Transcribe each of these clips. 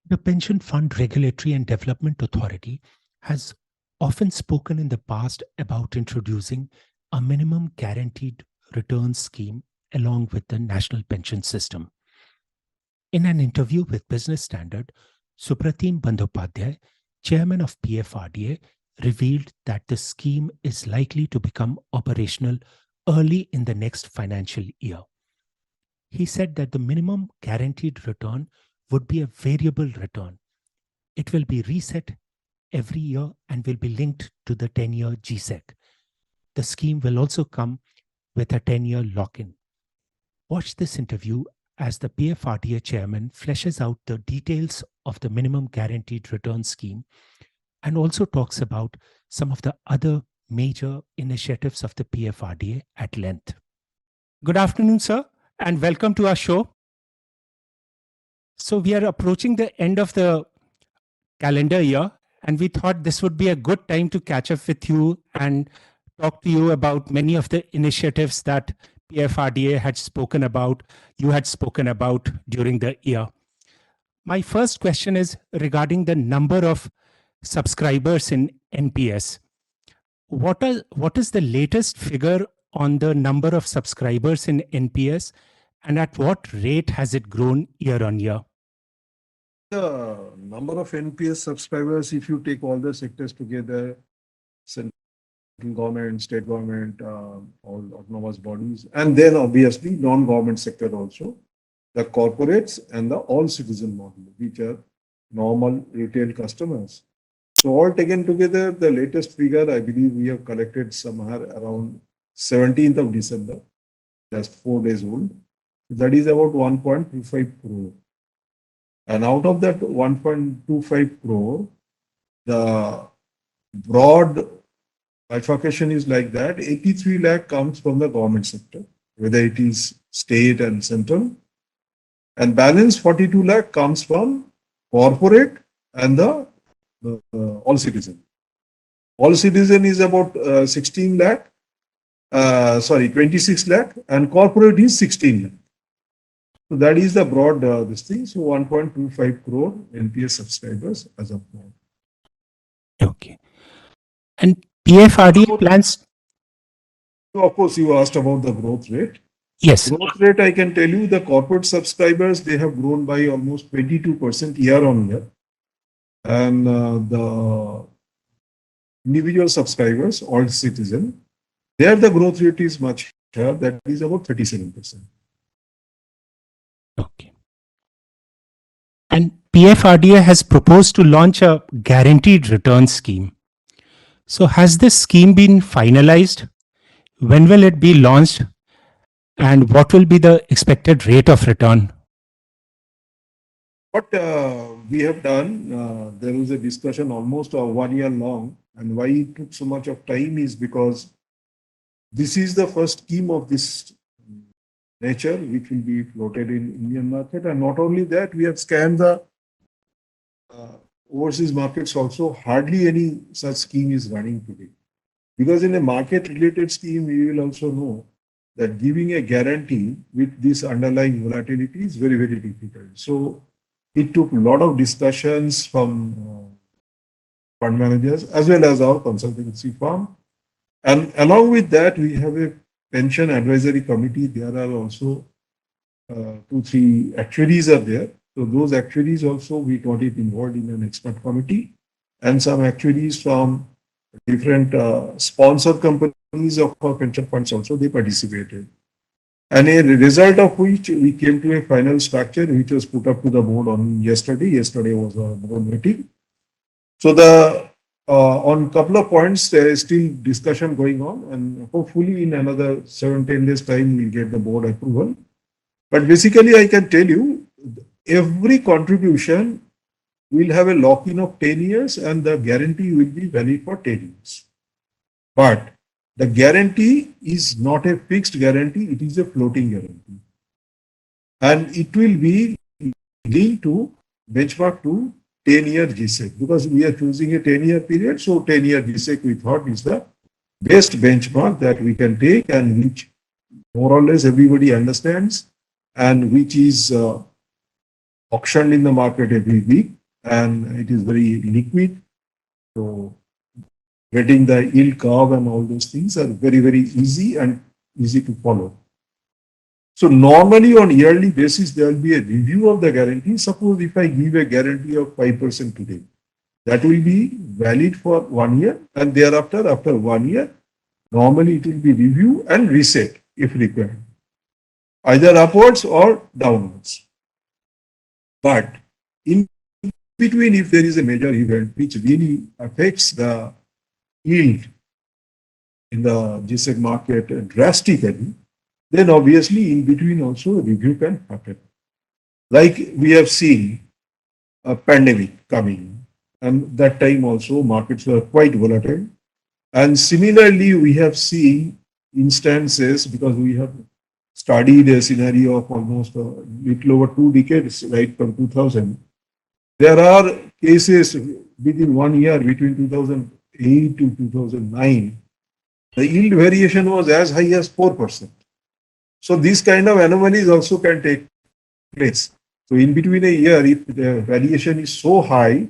The Pension Fund Regulatory and Development Authority has often spoken in the past about introducing a minimum guaranteed return scheme along with the national pension system. In an interview with Business Standard, Supratim Bandopadhyay, chairman of PFRDA, revealed that the scheme is likely to become operational early in the next financial year. He said that the minimum guaranteed return would be a variable return. It will be reset every year and will be linked to the 10-year G-Sec. The scheme will also come with a 10-year lock-in. Watch this interview as the PFRDA chairman fleshes out the details of the minimum guaranteed return scheme and also talks about some of the other major initiatives of the PFRDA at length. Good afternoon, sir, and welcome to our show. So we are approaching the end of the calendar year, and we thought this would be a good time to catch up with you and talk to you about many of the initiatives that PFRDA had spoken about, you had spoken about during the year. My first question is regarding the number of subscribers in NPS. What is the latest figure on the number of subscribers in NPS, and at what rate has it grown year on year? The number of NPS subscribers, if you take all the sectors together, central government, state government, all autonomous bodies, and then obviously non-government sector also, the corporates and the all citizen model, which are normal retail customers. So all taken together, the latest figure, I believe we have collected somewhere around 17th of December, just 4 days old. That is about 1.25 crore. And out of that 1.25 crore, the broad bifurcation is like that. 83 lakh comes from the government sector, whether it is state and central. And balance 42 lakh comes from corporate and the all citizen. All citizen is about 16 lakh, 26 lakh, and corporate is 16 lakh. So that is the broad this thing. So 1.25 crore NPS subscribers as of now. Okay. And PFRDA plans. So of course, you asked about the growth rate. Yes. Growth rate, I can tell you, the corporate subscribers, they have grown by almost 22% year on year. And the individual subscribers, all citizen, there the growth rate is much higher. That is about 37%. Okay. And PFRDA has proposed to launch a guaranteed return scheme. So has this scheme been finalized? When will it be launched? And what will be the expected rate of return? What we have done, there was a discussion almost 1 year long, and why it took so much of time is because this is the first scheme of this nature which will be floated in Indian market, and not only that, we have scanned the overseas markets also. Hardly any such scheme is running today, because in a market-related scheme, you will also know that giving a guarantee with this underlying volatility is very, very difficult. So it took a lot of discussions from fund managers as well as our consultancy firm. And along with that, we have a pension advisory committee. There are also 2-3 actuaries are there. So those actuaries also, we got it involved in an expert committee, and some actuaries from different sponsor companies of our pension funds also, they participated. And a result of which we came to a final structure which was put up to the board on yesterday. Yesterday was a board meeting. So the on a couple of points, there is still discussion going on, and hopefully in another 7-10 days time, we'll get the board approval. But basically, I can tell you, every contribution will have a lock-in of 10 years and the guarantee will be valid for 10 years. But the guarantee is not a fixed guarantee, it is a floating guarantee. And it will be linked to benchmark to 10-year G-Sec, because we are choosing a 10-year period. So 10-year G-Sec we thought is the best benchmark that we can take, and which more or less everybody understands, and which is auctioned in the market every week. and it is very liquid. So getting the yield curve and all those things are very, very easy and easy to follow. So normally on yearly basis, there will be a review of the guarantee. Suppose if I give a guarantee of 5% today, that will be valid for 1 year, and thereafter, after 1 year, normally it will be reviewed and reset if required, either upwards or downwards. But in between, if there is a major event which really affects the yield in the G-Sec market drastically, then obviously in between also a review can happen. Like we have seen a pandemic coming, and that time also markets were quite volatile. And similarly, we have seen instances, because we have studied a scenario of almost a little over 2 decades, right from 2000. There are cases within 1 year, between 2008 to 2009, the yield variation was as high as 4%. So these kind of anomalies also can take place. So in between a year, if the variation is so high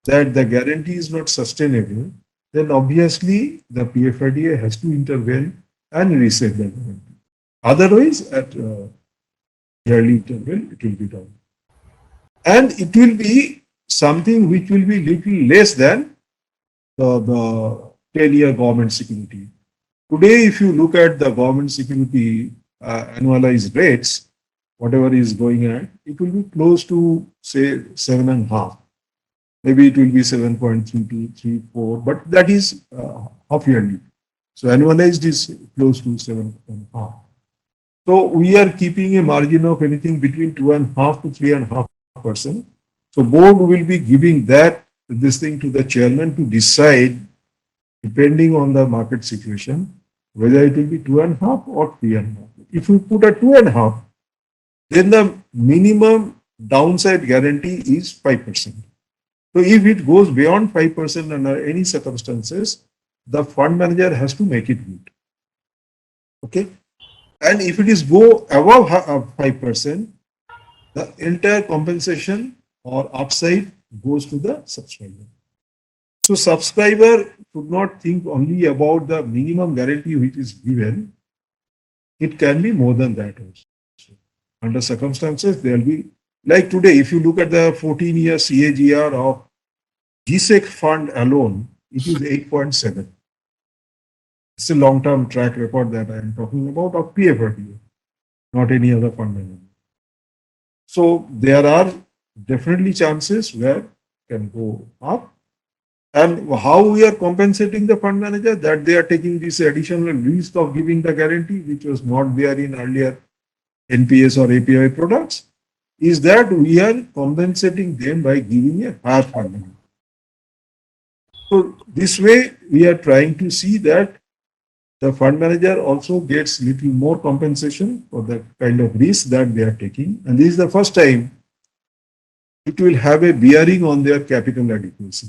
that the guarantee is not sustainable, then obviously the PFRDA has to intervene and reset the guarantee. Otherwise, at yearly interval, it will be done. And it will be something which will be little less than the 10-year government security. Today, if you look at the government security annualized rates, whatever is going at, it will be close to, say, 7.5. Maybe it will be 7.3234, but that is half yearly. So annualized is close to 7.5. So we are keeping a margin of anything between 2.5 to 3.5%. So board will be giving this thing to the chairman to decide, depending on the market situation, whether it will be 2.5 or 3.5. If we put a 2.5, then the minimum downside guarantee is 5%. So if it goes beyond 5% under any circumstances, the fund manager has to make it good. Okay. And if it is go above 5%, the entire compensation or upside goes to the subscriber. So subscriber should not think only about the minimum guarantee which is given. It can be more than that also. Under circumstances, there will be, like today, if you look at the 14-year CAGR of G-Sec fund alone, it is 8.7. It's a long-term track record that I am talking about of PFRDA, not any other fund manager. So there are definitely chances where it can go up. And how we are compensating the fund manager, that they are taking this additional risk of giving the guarantee, which was not there in earlier NPS or API products, is that we are compensating them by giving a higher fund manager. So this way, we are trying to see that the fund manager also gets little more compensation for the kind of risk that they are taking. And this is the first time it will have a bearing on their capital adequacy.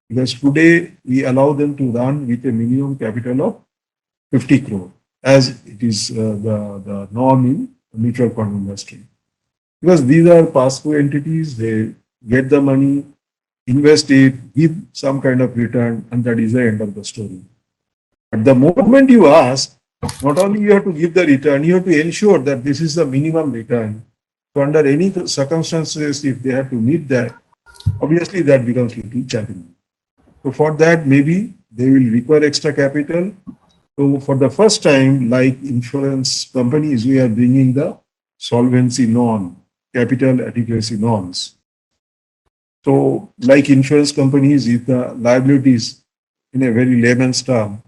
Because today we allow them to run with a minimum capital of 50 crore, as it is the norm in mutual fund industry. Because these are pass-through entities, they get the money, invest it, give some kind of return, and that is the end of the story. But the moment you ask, not only you have to give the return, you have to ensure that this is the minimum return. So under any circumstances, if they have to meet that, obviously that becomes a little challenging. So for that, maybe they will require extra capital. So for the first time, like insurance companies, we are bringing the solvency norm, capital adequacy norms. So like insurance companies, if the liabilities in a very layman's term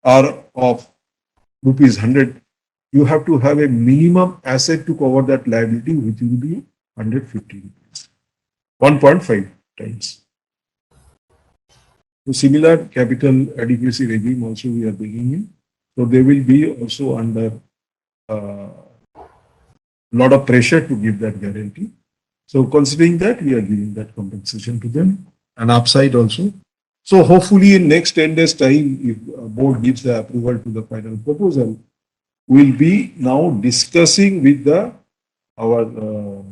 are of rupees 100, you have to have a minimum asset to cover that liability, which will be 150 rupees, 1.5 times. So similar capital adequacy regime also we are bringing in. So they will be also under a lot of pressure to give that guarantee. So considering that, we are giving that compensation to them, and upside also. So hopefully in next 10 days time, if board gives the approval to the final proposal, we'll be now discussing with our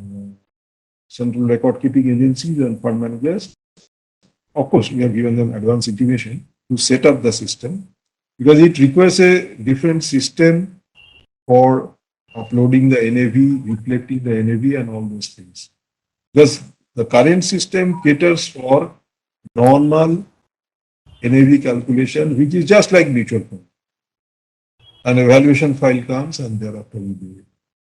central record keeping agencies and fund managers. Of course, we have given them advance intimation to set up the system because it requires a different system for uploading the NAV, reflecting the NAV, and all those things. Because the current system caters for normal NAV calculation, which is just like mutual fund. An evaluation file comes and thereafter we do it.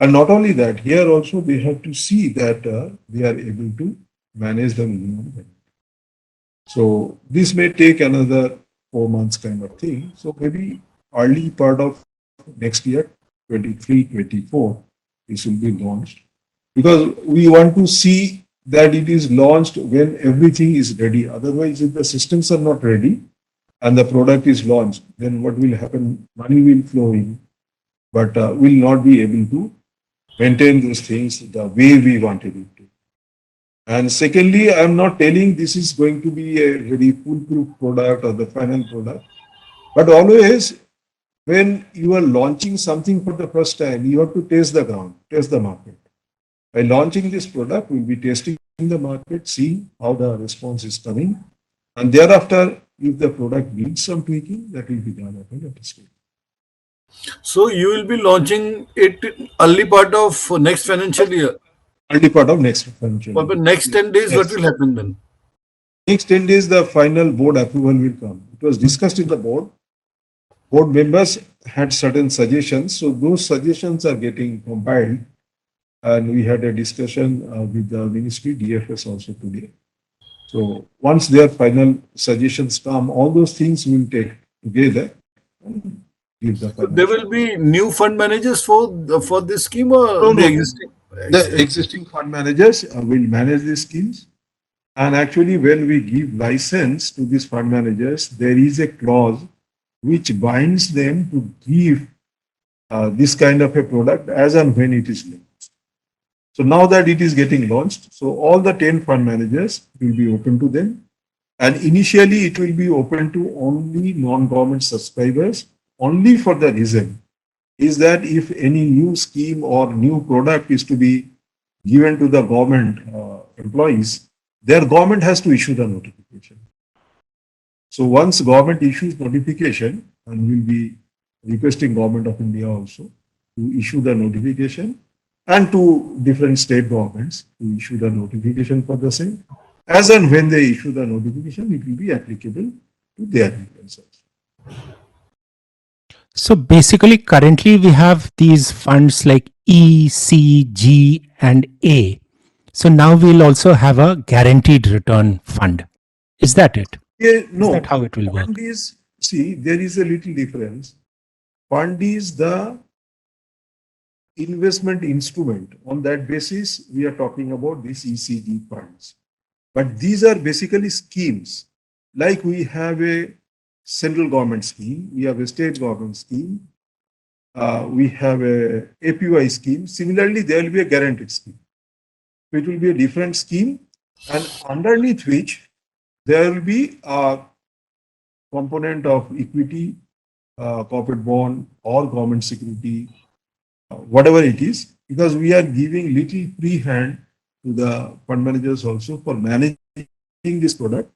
And not only that, here also they have to see that they are able to manage the minimum benefit. So this may take another 4 months kind of thing. So maybe early part of next year, 23, 24, this will be launched. Because we want to see that it is launched when everything is ready. Otherwise, if the systems are not ready and the product is launched, then what will happen? Money will flow in, but will not be able to maintain those things the way we wanted it to. And secondly, I'm not telling this is going to be a very foolproof product or the final product, but always when you are launching something for the first time, you have to test the ground, test the market. By launching this product, we'll be testing the market, see how the response is coming, and thereafter, if the product needs some tweaking, that will be done at a later stage. So you will be launching it early part of next financial year. Early part of next financial For the year. next 10 days, what Yes. will happen then? Next 10 days, the final board approval will come. It was discussed in the board. Board members had certain suggestions, so those suggestions are getting compiled. And we had a discussion with the ministry, DFS also today. So once their final suggestions come, all those things will take together and give the final. There will be new fund managers for this scheme or No, the no. existing? The existing fund managers will manage these schemes. And actually, when we give license to these fund managers, there is a clause which binds them to give this kind of a product as and when it is launched. So now that it is getting launched, so all the 10 fund managers will be open to them. And initially, it will be open to only non-government subscribers, only for the reason is that if any new scheme or new product is to be given to the government employees, their government has to issue the notification. So once government issues notification, and we'll be requesting Government of India also to issue the notification, and to different state governments to issue the notification for the same. As and when they issue the notification, it will be applicable to their employees also. So basically, currently we have these funds like E, C, G, and A. So now we'll also have a guaranteed return fund. Is that it? Yeah, no. Is that how it will work? Fund is, see, there is a little difference. Fund is the investment instrument. On that basis, we are talking about these ECG funds. But these are basically schemes. Like we have a central government scheme, we have a state government scheme, we have a APY scheme. Similarly, there will be a guaranteed scheme. So it will be a different scheme, and underneath which there will be a component of equity, corporate bond, or government security, whatever it is, because we are giving little free hand to the fund managers also for managing this product.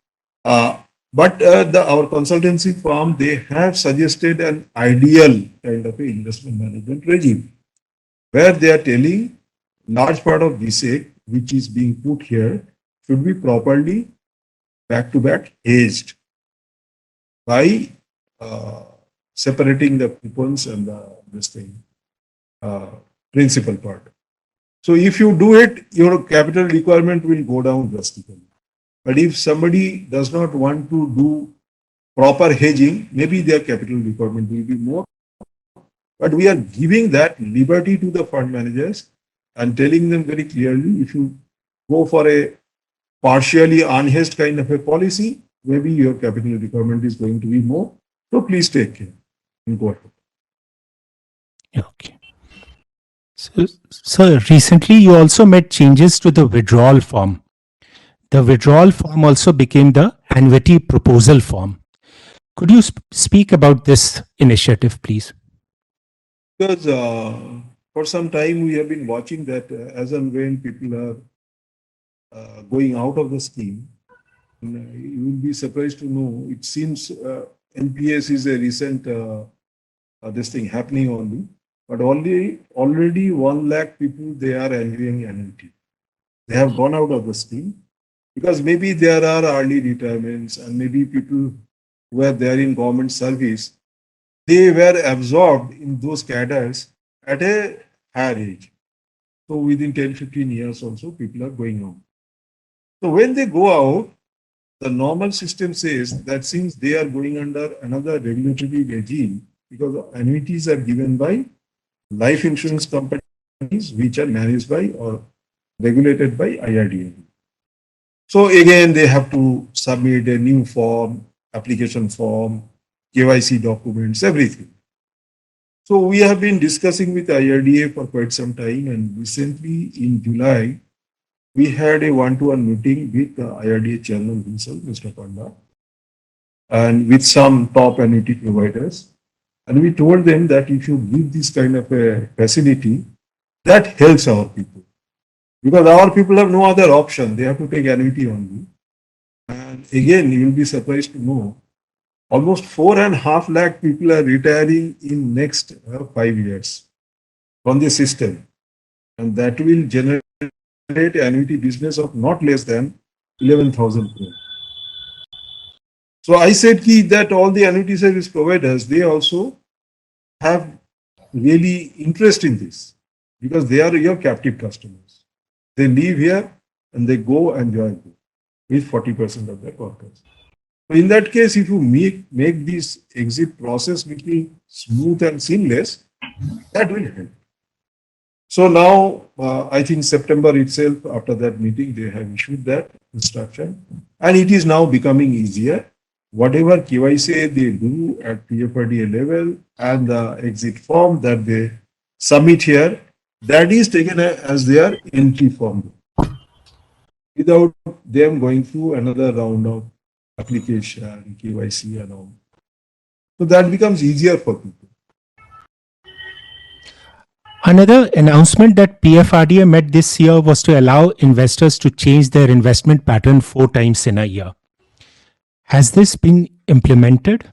But our consultancy firm, they have suggested an ideal kind of a investment management regime, where they are telling large part of G-Sec, which is being put here, should be properly back-to-back hedged by separating the coupons and this thing. Principal part. So if you do it, your capital requirement will go down drastically. But if somebody does not want to do proper hedging, maybe their capital requirement will be more. But we are giving that liberty to the fund managers and telling them very clearly, if you go for a partially unhedged kind of a policy, maybe your capital requirement is going to be more. So please take care and go ahead. Okay. So recently you also made changes to the withdrawal form. The withdrawal form also became the annuity proposal form. Could you speak about this initiative, please? Because for some time we have been watching that as and when people are going out of the scheme. You will be surprised to know it seems NPS is a recent this thing happening only, but already 1 lakh people they are enjoying annuity. They have gone out of the scheme because maybe there are early retirements and maybe people who are there in government service, they were absorbed in those cadres at a higher age. So within 10, 15 years also people are going on. So when they go out, the normal system says that since they are going under another regulatory regime, because annuities are given by life insurance companies which are managed by or regulated by IRDA. So again, they have to submit a new form, application form, KYC documents, everything. So we have been discussing with IRDA for quite some time, and recently in July, we had a one-to-one meeting with the IRDA chairman himself, Mr. Panda, and with some top annuity providers. And we told them that if you give this kind of a facility, that helps our people. Because our people have no other option. They have to take annuity only. And again, you will be surprised to know, almost 4.5 lakh people are retiring in next 5 years from the system. And that will generate annuity business of not less than 11,000 crore. So I said that all the annuity service providers, they also have really interest in this because they are your captive customers. They live here and they go and join with 40% of their workers. So in that case, if you make this exit process little smooth and seamless, that will help. So now, I think September itself, after that meeting, they have issued that instruction, and it is now becoming easier. Whatever KYC they do at PFRDA level and the exit form that they submit here, that is taken as their entry form, without them going through another round of application, KYC and all. So that becomes easier for people. Another announcement that PFRDA made this year was to allow investors to change their investment pattern 4 times in a year. Has this been implemented?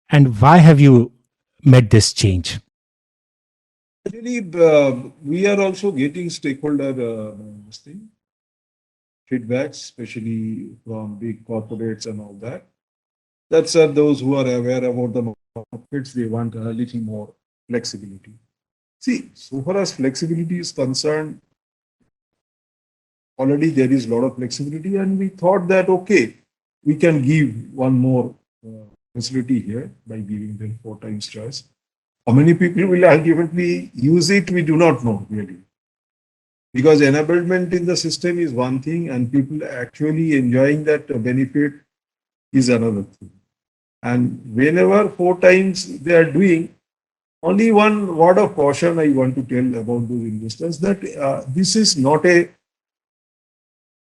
And why have you made this change? Actually, we are also getting stakeholder feedbacks, especially from big corporates and all that. That's those who are aware about the markets, they want a little more flexibility. See, so far as flexibility is concerned, already there is a lot of flexibility, and we thought that, okay, we can give one more facility here by giving them 4 times choice. How many people will ultimately use it, we do not know really. Because enablement in the system is one thing, and people actually enjoying that benefit is another thing. And whenever 4 times they are doing, only one word of caution I want to tell about those investors, that this is not a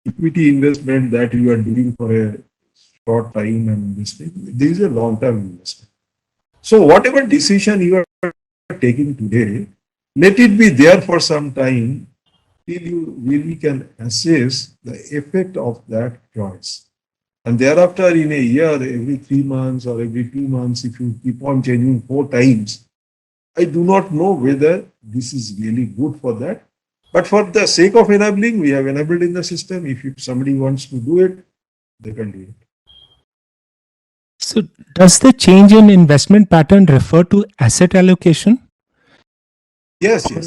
equity investment that you are doing for a short time and this thing. This is a long-term investment. So whatever decision you are taking today, let it be there for some time till you really can assess the effect of that choice. And thereafter, in a year, every 3 months or every 2 months, if you keep on changing 4 times, I do not know whether this is really good for that. But for the sake of enabling, we have enabled in the system. If somebody wants to do it, they can do it. So, does the change in investment pattern refer to asset allocation? Yes. Can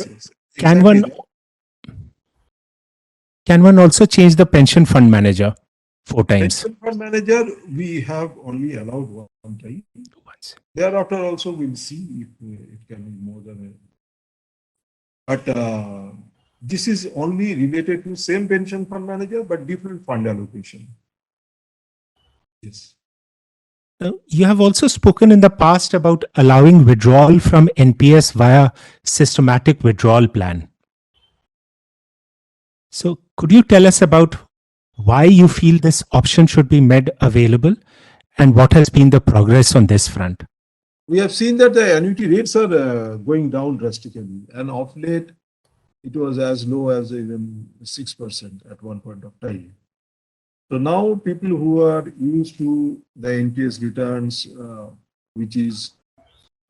Exactly. one also change the pension fund manager 4 times? Pension fund manager, we have only allowed one time. Once. Thereafter also we'll see if it can be more than a. But this is only related to same pension fund manager, but different fund allocation. Yes. You have also spoken in the past about allowing withdrawal from NPS via systematic withdrawal plan. So, could you tell us about why you feel this option should be made available and what has been the progress on this front? We have seen that the annuity rates are going down drastically, and of late, it was as low as even 6% at one point of time. So now people who are used to the NPS returns, which is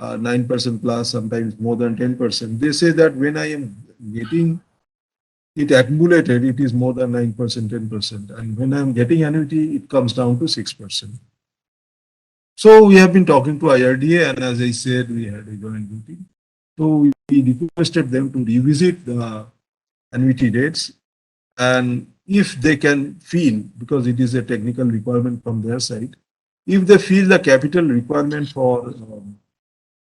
9% plus, sometimes more than 10%, they say that when I am getting it accumulated, it is more than 9%, 10%. And when I'm getting annuity, it comes down to 6%. So we have been talking to IRDA, and as I said, we had a joint meeting. So we requested them to revisit the annuity rates, and if they can feel, because it is a technical requirement from their side, if they feel the capital requirement for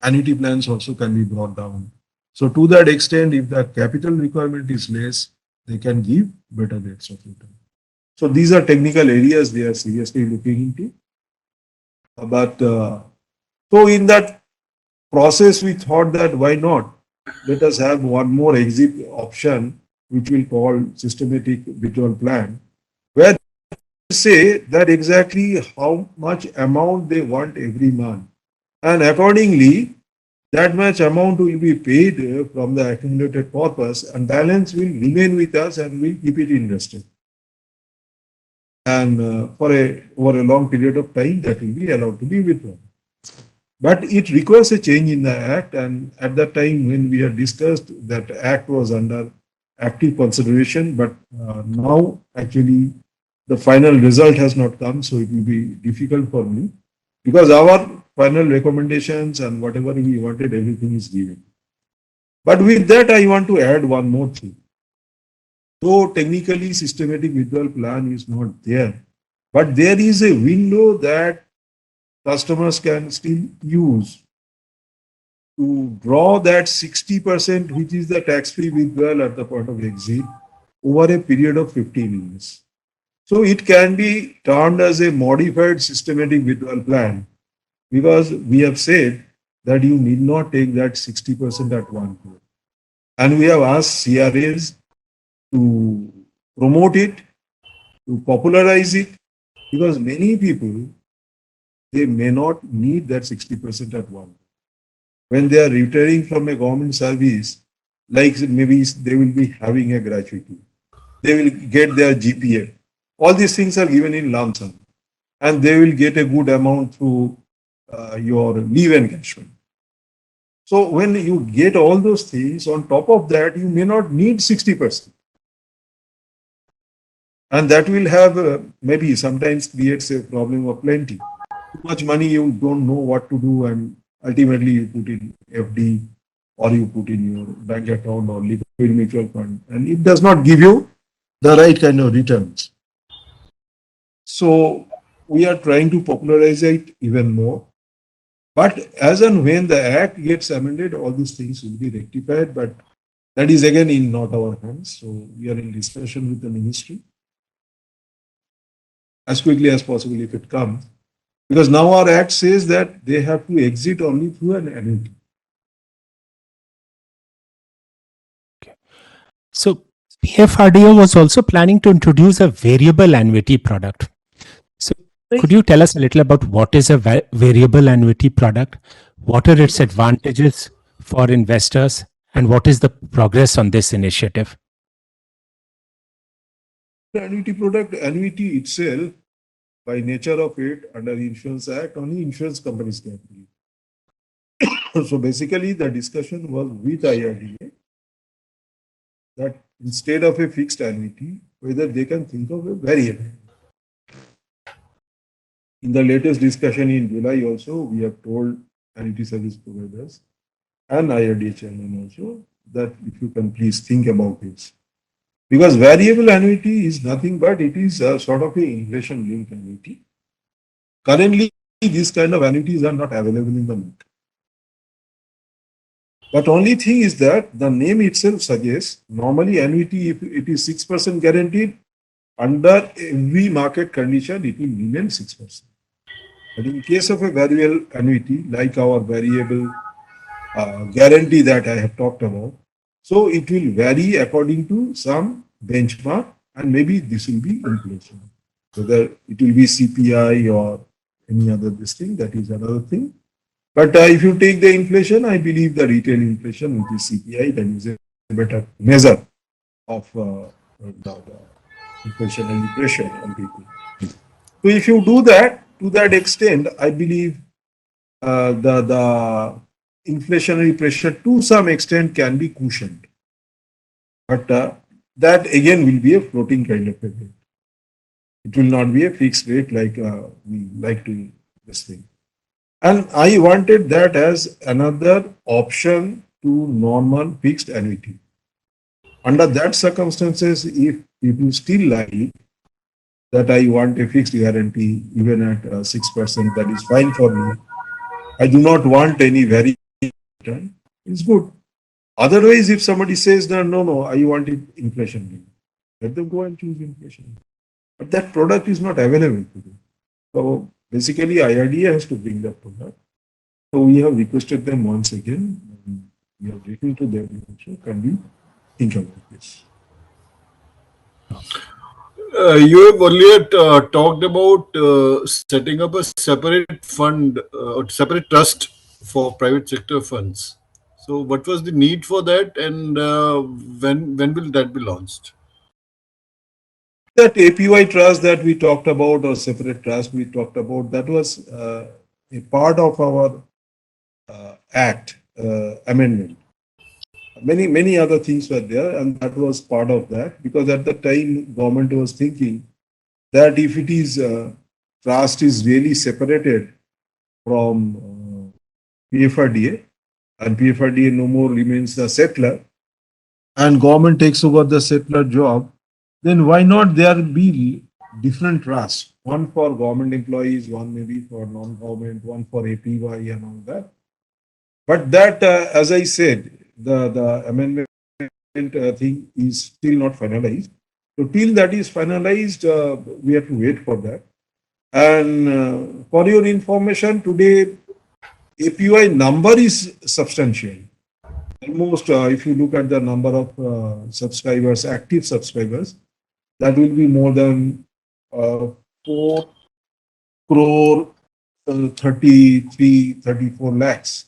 annuity plans also can be brought down. So to that extent, if the capital requirement is less, they can give better rates of return. So these are technical areas they are seriously looking into. But so in that process, we thought that why not? Let us have one more exit option, which we'll call systematic withdrawal plan, where they say that exactly how much amount they want every month. And accordingly, that much amount will be paid from the accumulated corpus, and balance will remain with us and we'll keep it invested. And over a long period of time, that will be allowed to be withdrawn. But it requires a change in the Act, and at that time when we had discussed, that Act was under active consideration, but now actually the final result has not come, so it will be difficult for me, because our final recommendations and whatever we wanted, everything is given. But with that, I want to add one more thing. Though technically systematic withdrawal plan is not there, but there is a window that customers can still use to draw that 60%, which is the tax-free withdrawal at the point of exit, over a period of 15 years. So it can be termed as a modified systematic withdrawal plan, because we have said that you need not take that 60% at one go. And we have asked CRAs to promote it, to popularize it, because many people, they may not need that 60% at one. When they are retiring from a government service, like maybe they will be having a gratuity, they will get their GPA. All these things are given in lump sum, and they will get a good amount through your leave encashment. So when you get all those things, on top of that, you may not need 60%. And that will have maybe sometimes creates a problem of plenty. Too much money, you don't know what to do, and ultimately you put in FD, or you put in your bank account or liquid mutual fund, and it does not give you the right kind of returns. So we are trying to popularize it even more. But as and when the Act gets amended, all these things will be rectified. But that is again in not our hands. So we are in discussion with the ministry as quickly as possible if it comes. Because now our Act says that they have to exit only through an annuity. So PFRDA was also planning to introduce a variable annuity product. So could you tell us a little about what is a variable annuity product? What are its advantages for investors? And what is the progress on this initiative? The annuity product, annuity itself, by nature of it, under the Insurance Act, only insurance companies can do. So basically, the discussion was with IRDA that instead of a fixed annuity, whether they can think of a variable. In the latest discussion in July also, we have told annuity service providers and IRDA chairman also that if you can please think about this. Because variable annuity is nothing but it is a sort of a inflation-linked annuity. Currently, these kind of annuities are not available in the market. But only thing is that the name itself suggests normally annuity, if it is 6% guaranteed, under every market condition, it will remain 6%. But in case of a variable annuity, like our variable guarantee that I have talked about, so it will vary according to some benchmark, and maybe this will be inflation. Whether it will be CPI or any other this thing, that is another thing. But if you take the inflation, I believe the retail inflation, which is CPI, that is a better measure of the inflationary pressure on people. So if you do that to that extent, I believe the inflationary pressure to some extent can be cushioned. But that again will be a floating kind of a rate. It will not be a fixed rate like we like to this thing. And I wanted that as another option to normal fixed annuity. Under that circumstances, if people still like that I want a fixed guarantee even at 6%, that is fine for me. I do not want any variation return. It's good. Otherwise, if somebody says that no, I want it inflation linked, let them go and choose inflation. But that product is not available today. So basically, IRDA has to bring that product. So we have requested them once again. And we are written to them also. Can we think about this? You have earlier talked about setting up a separate fund, separate trust for private sector funds. So, what was the need for that, and when will that be launched? That APY trust that we talked about, or separate trust we talked about, that was a part of our Act amendment. Many other things were there, and that was part of that, because at the time government was thinking that if it is trust is really separated from PFRDA, and PFRDA no more remains the settler, and government takes over the settler job, then why not there be different trusts? One for government employees, one maybe for non-government, one for APY and all that. But that, as I said, the amendment thing is still not finalized. So till that is finalized, we have to wait for that. And for your information, today APY number is substantial. Almost, if you look at the number of subscribers, active subscribers, that will be more than 4 crore 33, 34 lakhs.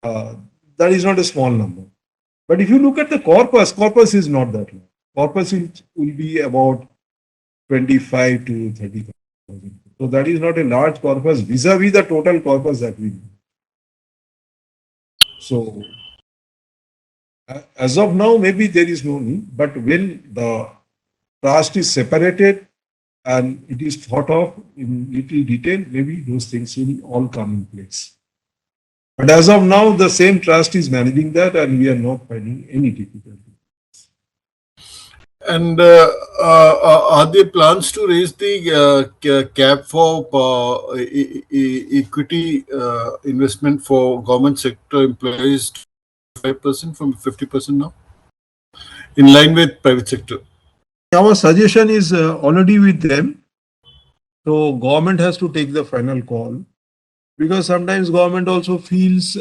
That is not a small number. But if you look at the corpus is not that low. Corpus will be about 25 to 30,000. So that is not a large corpus vis-a-vis the total corpus that we need. So as of now, maybe there is no need, but when the trust is separated and it is thought of in little detail, maybe those things will all come in place. But as of now, the same trust is managing that, and we are not finding any difficulty. And are there plans to raise the cap for equity investment for government sector employees to 5% from 50% now, in line with private sector? Our suggestion is already with them. So government has to take the final call, because sometimes government also feels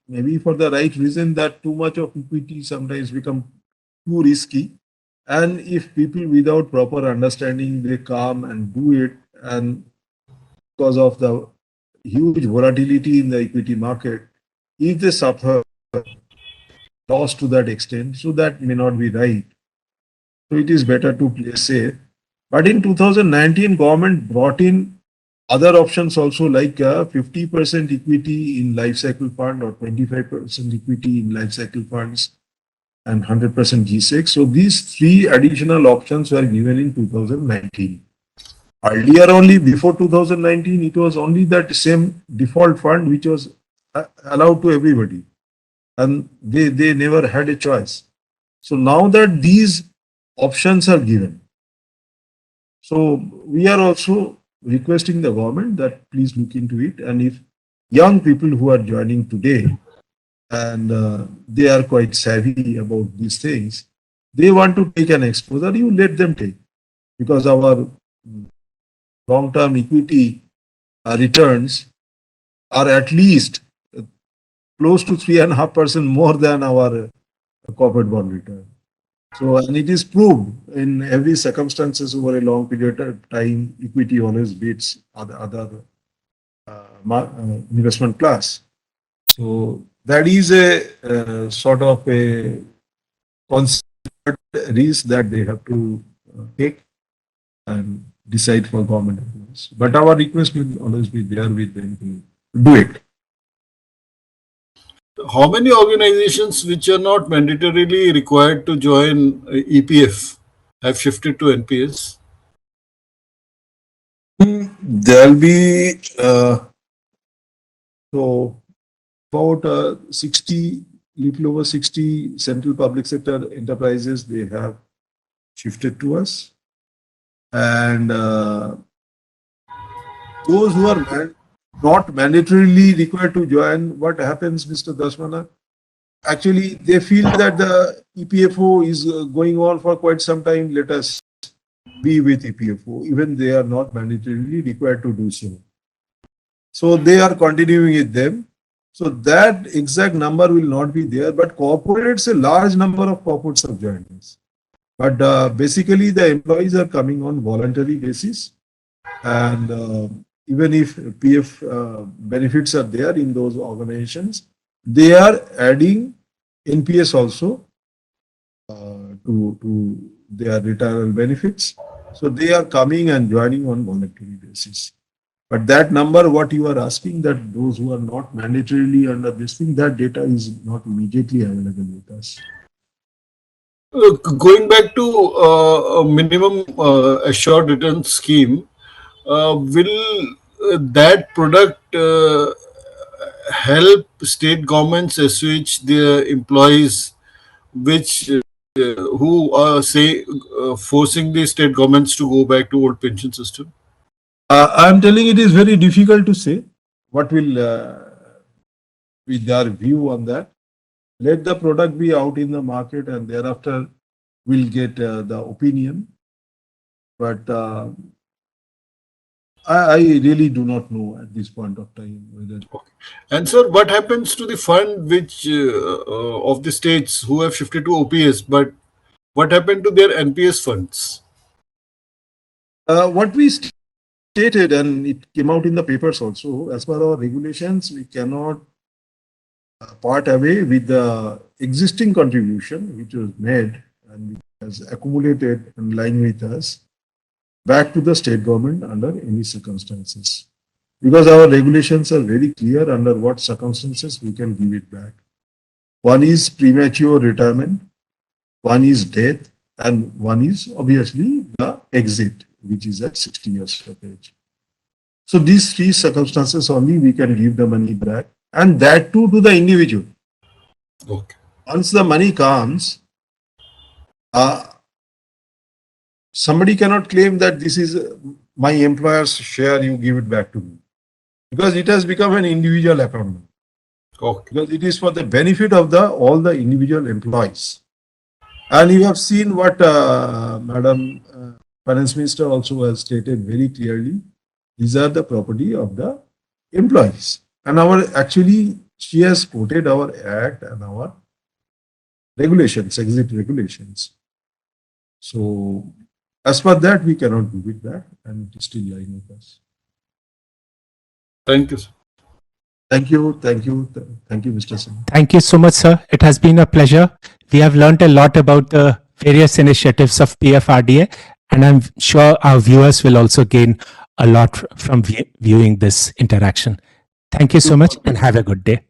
maybe for the right reason that too much of equity sometimes become too risky. And if people without proper understanding, they come and do it, and because of the huge volatility in the equity market, if they suffer loss to that extent, so that may not be right. So it is better to play safe. But in 2019, government brought in other options also, like 50% equity in life cycle fund or 25% equity in life cycle funds and 100% G-Sec. So these three additional options were given in 2019. Earlier only, before 2019, it was only that same default fund which was allowed to everybody, and they never had a choice. So now that these options are given, so we are also requesting the government that please look into it. And if young people who are joining today and they are quite savvy about these things, they want to take an exposure, you let them take, because our long-term equity returns are at least close to 3.5% more than our corporate bond return. So, and it is proved in every circumstances over a long period of time, equity always beats other investment class. So that is a sort of a considered risk that they have to take and decide for government employees. But our request will always be there with them to do it. How many organizations which are not mandatorily required to join EPF have shifted to NPS? There'll be so about 60, little over 60 central public sector enterprises, they have shifted to us. And those who are not mandatorily required to join, what happens, Mr. Dashmana? Actually, they feel that the EPFO is going on for quite some time. Let us be with EPFO, even they are not mandatorily required to do so. So they are continuing with them. So that exact number will not be there, but corporates, a large number of corporates have joined us. But basically, the employees are coming on voluntary basis, and even if PF benefits are there in those organizations, they are adding NPS also to their retirement benefits. So they are coming and joining on voluntary basis. But that number, what you are asking, that those who are not mandatorily under this thing, that data is not immediately available with us. Going back to a minimum assured return scheme, will that product help state governments assuage their employees, which who are forcing the state governments to go back to old pension system? I'm telling it is very difficult to say what will be their view on that. Let the product be out in the market, and thereafter we'll get the opinion. But I really do not know at this point of time whether. Okay. And sir, what happens to the fund which of the states who have shifted to OPS, but what happened to their NPS funds? What we stated, and it came out in the papers also, as per our regulations, we cannot part away with the existing contribution which was made and which has accumulated and lying with us back to the state government under any circumstances. Because our regulations are very clear under what circumstances we can give it back. One is premature retirement, one is death, and one is obviously the exit, which is at 60 years of age. So these three circumstances only we can give the money back, and that too to the individual. Okay. Once the money comes, somebody cannot claim that this is my employer's share, you give it back to me. Because it has become an individual account. Okay. Because it is for the benefit of all the individual employees. And you have seen what Madam Finance Minister also has stated very clearly. These are the property of the employees. And actually, she has quoted our act and our regulations, exit regulations. So, as per that, we cannot give it back, and it is still lying with us. Thank you, sir. Thank you, Mr. Singh. Thank you so much, sir. It has been a pleasure. We have learned a lot about the various initiatives of PFRDA, and I'm sure our viewers will also gain a lot from viewing this interaction. Thank you so much and have a good day.